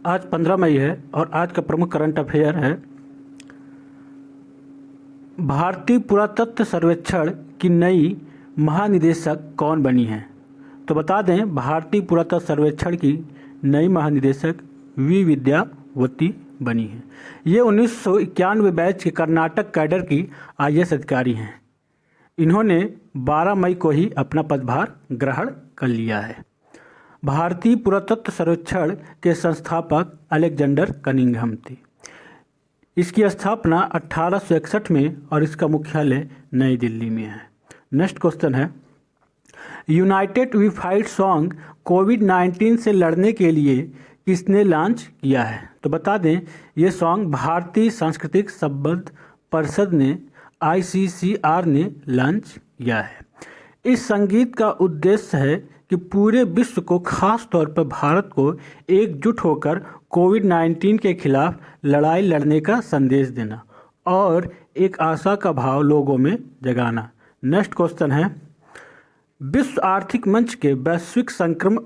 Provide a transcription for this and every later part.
आज 15 मई है और आज का प्रमुख करंट अफेयर है भारतीय पुरातत्व सर्वेक्षण की नई महानिदेशक कौन बनी है। तो बता दें, भारतीय पुरातत्व सर्वेक्षण की नई महानिदेशक वी विद्यावती बनी है। ये 1991 बैच के कर्नाटक कैडर की IAS अधिकारी हैं। इन्होंने 12 मई को ही अपना पदभार ग्रहण कर लिया है। भारतीय पुरातत्व सर्वेक्षण के संस्थापक अलेक्जेंडर कनिंघम थे। इसकी स्थापना 1861 में और इसका मुख्यालय नई दिल्ली में है। नेक्स्ट क्वेश्चन है, यूनाइटेड वी फाइट सॉन्ग कोविड-19 से लड़ने के लिए किसने लॉन्च किया है। तो बता दें, ये सॉन्ग भारतीय सांस्कृतिक संबंध परिषद ने ICCR ने लॉन्च किया है। इस संगीत का उद्देश्य है कि पूरे विश्व को, खास तौर पर भारत को एकजुट होकर कोविड-19 के खिलाफ लड़ाई लड़ने का संदेश देना और एक आशा का भाव लोगों में जगाना। नेक्स्ट क्वेश्चन है, विश्व आर्थिक मंच के वैश्विक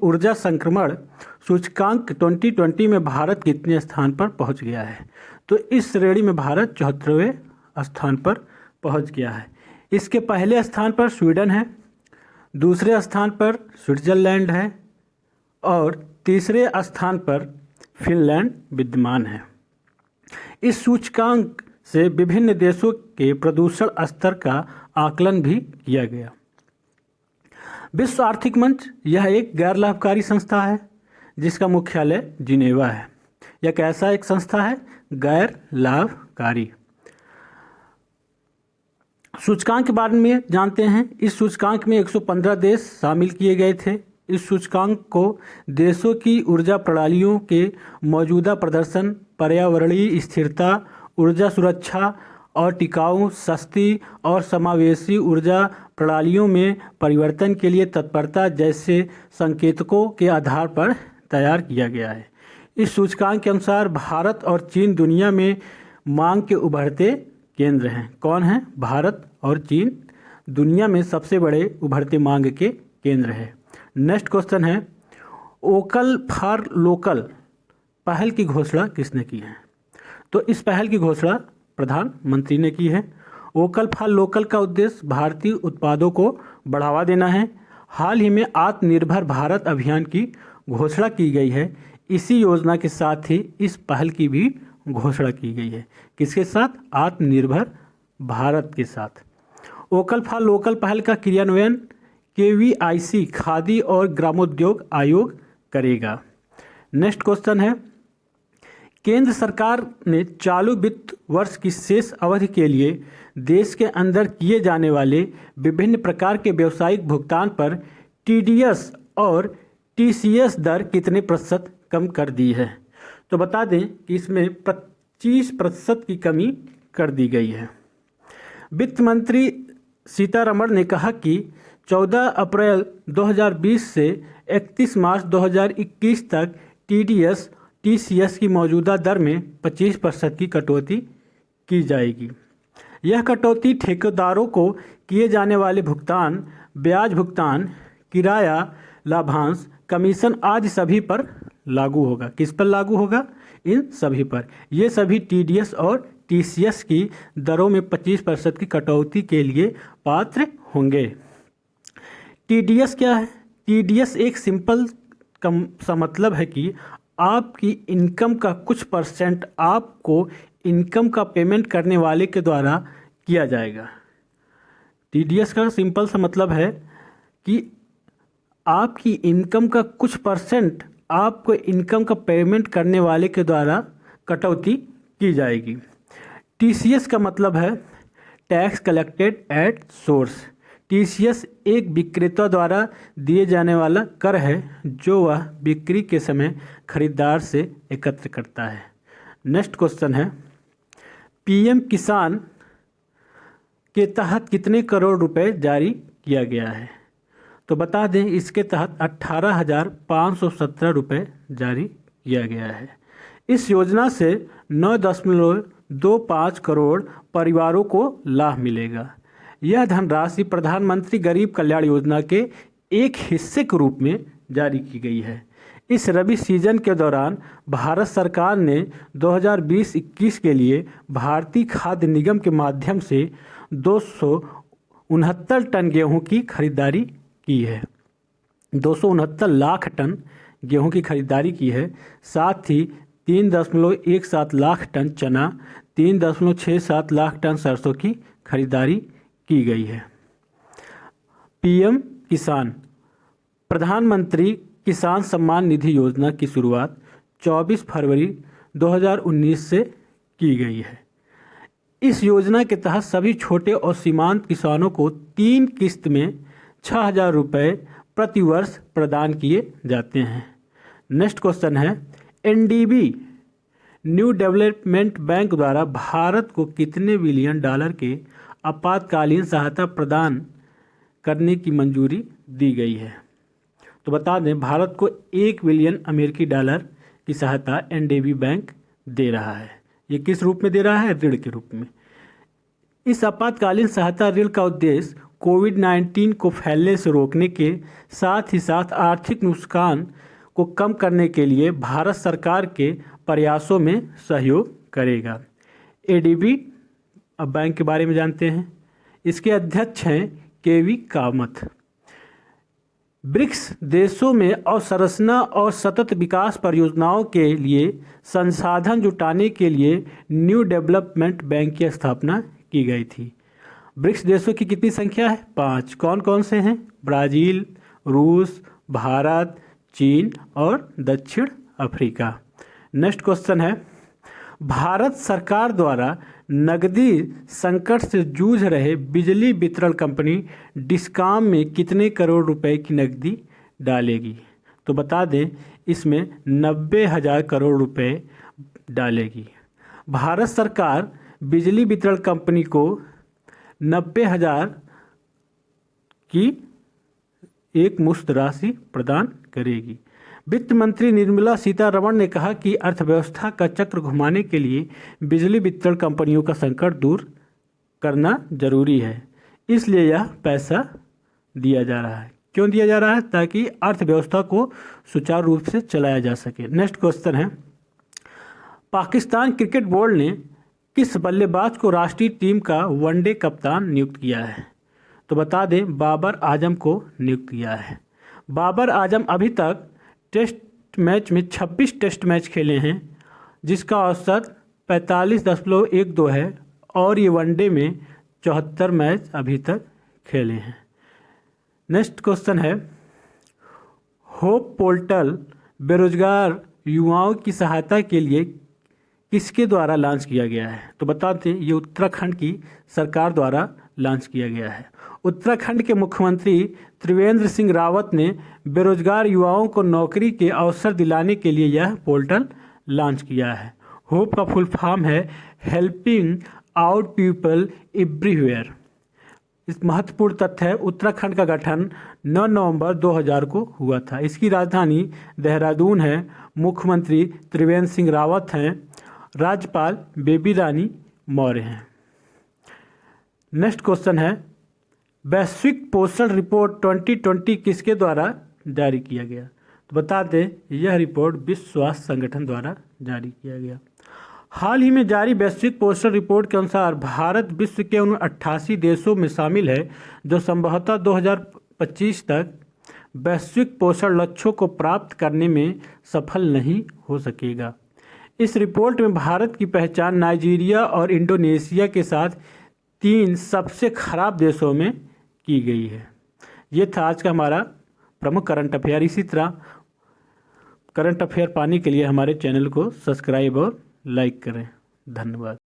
ऊर्जा संक्रमण सूचकांक 2020 में भारत कितने स्थान पर पहुंच गया है। तो इस श्रेणी में भारत 74वें स्थान पर पहुंच गया है। इसके पहले स्थान पर स्वीडन है, दूसरे स्थान पर स्विट्जरलैंड है और तीसरे स्थान पर फिनलैंड विद्यमान है। इस सूचकांक से विभिन्न देशों के प्रदूषण स्तर का आकलन भी किया गया। विश्व आर्थिक मंच यह एक गैर लाभकारी संस्था है जिसका मुख्यालय जिनेवा है। यह कैसा एक संस्था है? गैर लाभकारी। सूचकांक के बारे में जानते हैं। इस सूचकांक में 115 देश शामिल किए गए थे। इस सूचकांक को देशों की ऊर्जा प्रणालियों के मौजूदा प्रदर्शन, पर्यावरणीय स्थिरता, ऊर्जा सुरक्षा और टिकाऊ, सस्ती और समावेशी ऊर्जा प्रणालियों में परिवर्तन के लिए तत्परता जैसे संकेतकों के आधार पर तैयार किया गया है। इस सूचकांक के अनुसार भारत और चीन दुनिया में मांग के उभरते केंद्र हैं। कौन है? भारत और चीन दुनिया में सबसे बड़े उभरते मांग के केंद्र है। नेक्स्ट क्वेश्चन है, वोकल फॉर लोकल पहल की घोषणा किसने की है। तो इस पहल की घोषणा प्रधानमंत्री ने की है। वोकल फॉर लोकल का उद्देश्य भारतीय उत्पादों को बढ़ावा देना है। हाल ही में आत्मनिर्भर भारत अभियान की घोषणा की गई है। इसी योजना के साथ ही इस पहल की भी घोषणा की गई है। किसके साथ? आत्मनिर्भर भारत के साथ। वोकल फॉर लोकल पहल का क्रियान्वयन KVIC खादी और ग्रामोद्योग आयोग करेगा। नेक्स्ट क्वेश्चन है, केंद्र सरकार ने चालू वित्त वर्ष की शेष अवधि के लिए देश के अंदर किए जाने वाले विभिन्न प्रकार के व्यावसायिक भुगतान पर TDS और TCS दर कितने प्रतिशत कम कर दी है। तो बता दें कि इसमें 25% की कमी कर दी गई है। वित्त मंत्री सीतारमण ने कहा कि 14 अप्रैल 2020 से 31 मार्च 2021 तक TCS की मौजूदा दर में 25% की कटौती की जाएगी। यह कटौती ठेकेदारों को किए जाने वाले भुगतान, ब्याज भुगतान, किराया, लाभांश, कमीशन आदि सभी पर लागू होगा। किस पर लागू होगा? इन सभी पर। ये सभी TDS और TCS की दरों में 25% की कटौती के लिए पात्र होंगे। TDS क्या है? TDS एक सिंपल सा मतलब है कि आपकी इनकम का कुछ परसेंट आपको इनकम का पेमेंट करने वाले के द्वारा किया जाएगा। TDS का सिंपल सा मतलब है कि आपकी इनकम का कुछ परसेंट आपको इनकम का पेमेंट करने वाले के द्वारा कटौती की जाएगी। TCS का मतलब है tax collected at source. TCS एक विक्रेता द्वारा दिए जाने वाला कर है जो वह बिक्री के समय खरीदार से एकत्र करता है। नेक्स्ट क्वेश्चन है, PM किसान के तहत कितने करोड़ रुपए जारी किया गया है। तो बता दें, इसके तहत 18,517 रुपये जारी किया गया है। इस योजना से 9.25 करोड़ परिवारों को लाभ मिलेगा। यह धनराशि प्रधानमंत्री गरीब कल्याण योजना के एक हिस्से के रूप में जारी की गई है। इस रबी सीजन के दौरान भारत सरकार ने 2020-21 के लिए भारतीय खाद्य निगम के माध्यम से 269 टन गेहूं की खरीदारी की है। 269 लाख टन गेहूं की खरीदारी की है। साथ ही 3.17 लाख टन चना, 3.67 लाख टन सरसों की खरीदारी की गई है। पीएम किसान, प्रधानमंत्री किसान सम्मान निधि योजना की शुरुआत 24 फरवरी 2019 से की गई है। इस योजना के तहत सभी छोटे और सीमांत किसानों को 3 किस्त में 6,000 रुपये प्रति वर्ष प्रदान किए जाते हैं। नेक्स्ट क्वेश्चन है, एनडीबी न्यू डेवलपमेंट बैंक द्वारा भारत को कितने बिलियन डॉलर के आपातकालीन सहायता प्रदान करने की मंजूरी दी गई है? तो बता दें, भारत को 1 बिलियन अमेरिकी डॉलर की सहायता एनडीबी बैंक दे रहा है। ये किस रूप में दे रहा है? ऋण के रूप में। इस आपातकालीन सहायता ऋण का उद्देश्य कोविड-19 को फैलने से रोकने के साथ ही साथ आर्थिक नुकसान को कम करने के लिए भारत सरकार के प्रयासों में सहयोग करेगा। एडीबी अब बैंक के बारे में जानते हैं। इसके अध्यक्ष हैं केवी कामत। ब्रिक्स देशों में अवसंरचना और सतत विकास परियोजनाओं के लिए संसाधन जुटाने के लिए न्यू डेवलपमेंट बैंक की स्थापना की गई थी। ब्रिक्स देशों की कितनी संख्या है? 5। कौन कौन से हैं? ब्राज़ील, रूस, भारत, चीन और दक्षिण अफ्रीका। नेक्स्ट क्वेश्चन है, भारत सरकार द्वारा नकदी संकट से जूझ रहे बिजली वितरण कंपनी डिस्कॉम में कितने करोड़ रुपए की नकदी डालेगी? तो बता दें, इसमें 90,000 करोड़ रुपए डालेगी। भारत सरकार बिजली वितरण कंपनी को 90,000 की एक मुश्त राशि प्रदान करेगी। वित्त मंत्री निर्मला सीतारमण ने कहा कि अर्थव्यवस्था का चक्र घुमाने के लिए बिजली वितरण कंपनियों का संकट दूर करना जरूरी है, इसलिए यह पैसा दिया जा रहा है। क्यों दिया जा रहा है? ताकि अर्थव्यवस्था को सुचारू रूप से चलाया जा सके। नेक्स्ट क्वेश्चन है, पाकिस्तान क्रिकेट बोर्ड ने किस बल्लेबाज को राष्ट्रीय टीम का वनडे कप्तान नियुक्त किया है? तो बता दें, बाबर आजम को नियुक्त किया है। बाबर आजम अभी तक टेस्ट मैच में 26 टेस्ट मैच खेले हैं, जिसका औसत 45.12 है और ये वनडे में 74 मैच अभी तक खेले हैं। नेक्स्ट क्वेश्चन है, होप पोर्टल बेरोजगार युवाओं की सहायता के लिए किसके द्वारा लॉन्च किया गया है? तो बताते हैं, ये उत्तराखंड की सरकार द्वारा लॉन्च किया गया है। उत्तराखंड के मुख्यमंत्री त्रिवेंद्र सिंह रावत ने बेरोजगार युवाओं को नौकरी के अवसर दिलाने के लिए यह पोर्टल लॉन्च किया है। होप का फुल फॉर्म है हेल्पिंग आउट पीपल एवरीवेयर। इस महत्वपूर्ण तथ्य है, उत्तराखंड का गठन 9 नवंबर 2000 को हुआ था। इसकी राजधानी देहरादून है। मुख्यमंत्री त्रिवेंद्र सिंह रावत हैं। राज्यपाल बेबी रानी मौर्य हैं। नेक्स्ट क्वेश्चन है, वैश्विक पोषण रिपोर्ट 2020 किसके द्वारा जारी किया गया? तो बता दें, यह रिपोर्ट विश्व स्वास्थ्य संगठन द्वारा जारी किया गया। हाल ही में जारी वैश्विक पोषण रिपोर्ट के अनुसार भारत विश्व के उन 88 देशों में शामिल है जो संभवतः 2025 तक वैश्विक पोषण लक्ष्यों को प्राप्त करने में सफल नहीं हो सकेगा। इस रिपोर्ट में भारत की पहचान नाइजीरिया और इंडोनेशिया के साथ 3 सबसे खराब देशों में की गई है। ये था आज का हमारा प्रमुख करंट अफेयर। इसी तरह करंट अफेयर पाने के लिए हमारे चैनल को सब्सक्राइब और लाइक करें। धन्यवाद।